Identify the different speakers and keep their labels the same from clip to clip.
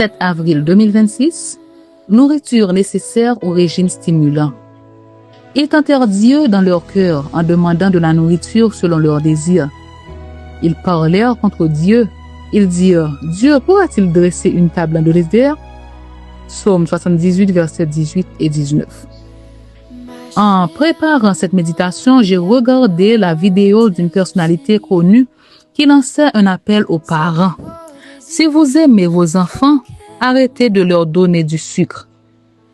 Speaker 1: 7 avril 2026, nourriture nécessaire au régime stimulant. Ils tentèrent Dieu dans leur cœur en demandant de la nourriture selon leurs désirs. Ils parlèrent contre Dieu. Ils dirent, Dieu pourra-t-il dresser une table dans le désert? Psaume 78, versets 18 et 19. En préparant cette méditation, j'ai regardé la vidéo d'une personnalité connue qui lançait un appel aux parents. Si vous aimez vos enfants, arrêtez de leur donner du sucre.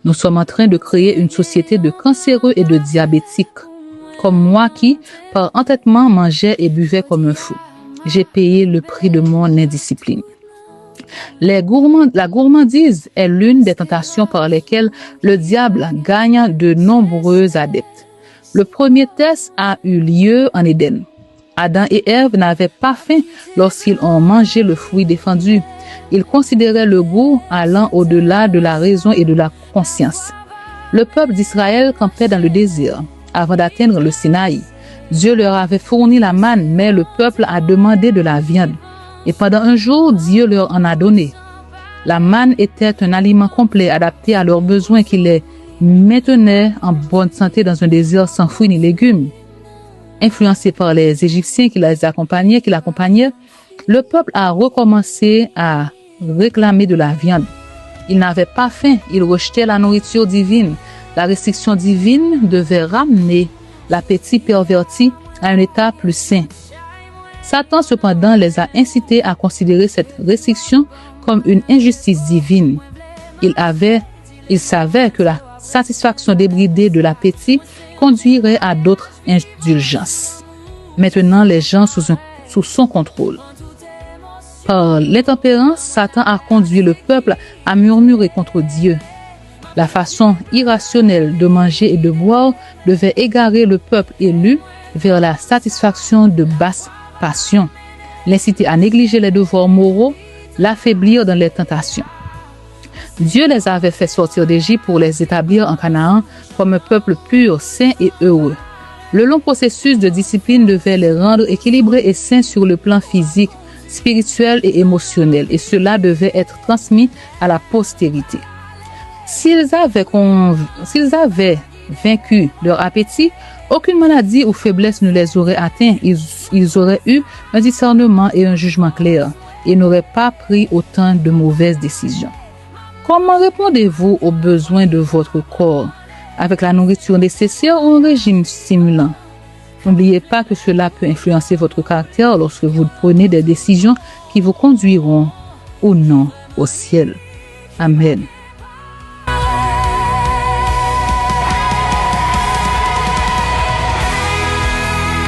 Speaker 1: Nous sommes en train de créer une société de cancéreux et de diabétiques, comme moi qui, par entêtement, mangeais et buvais comme un fou. J'ai payé le prix de mon indiscipline. La gourmandise est l'une des tentations par lesquelles le diable gagne de nombreux adeptes. Le premier test a eu lieu en Éden. Adam et Ève n'avaient pas faim lorsqu'ils ont mangé le fruit défendu. Ils considéraient le goût allant au-delà de la raison et de la conscience. Le peuple d'Israël campait dans le désert avant d'atteindre le Sinaï. Dieu leur avait fourni la manne, mais le peuple a demandé de la viande. Et pendant un jour, Dieu leur en a donné. La manne était un aliment complet adapté à leurs besoins qui les maintenait en bonne santé dans un désert sans fruits ni légumes. Influencé par les Égyptiens qui l'accompagnaient, le peuple a recommencé à réclamer de la viande. Ils n'avaient pas faim, ils rejetaient la nourriture divine. La restriction divine devait ramener l'appétit perverti à un état plus sain. Satan, cependant, les a incités à considérer cette restriction comme une injustice divine. Il savait que la satisfaction débridée de l'appétit conduirait à d'autres indulgences. Maintenant, les gens sous son contrôle. Par l'intempérance, Satan a conduit le peuple à murmurer contre Dieu. La façon irrationnelle de manger et de boire devait égarer le peuple élu vers la satisfaction de basses passions, l'inciter à négliger les devoirs moraux, l'affaiblir dans les tentations. Dieu les avait fait sortir d'Égypte pour les établir en Canaan comme un peuple pur, saint et heureux. Le long processus de discipline devait les rendre équilibrés et sains sur le plan physique, spirituel et émotionnel, et cela devait être transmis à la postérité. S'ils avaient vaincu leur appétit, aucune maladie ou faiblesse ne les aurait atteints. Ils auraient eu un discernement et un jugement clair et n'auraient pas pris autant de mauvaises décisions. Comment répondez-vous aux besoins de votre corps? Avec la nourriture nécessaire ou un régime stimulant? N'oubliez pas que cela peut influencer votre caractère lorsque vous prenez des décisions qui vous conduiront ou non au ciel. Amen.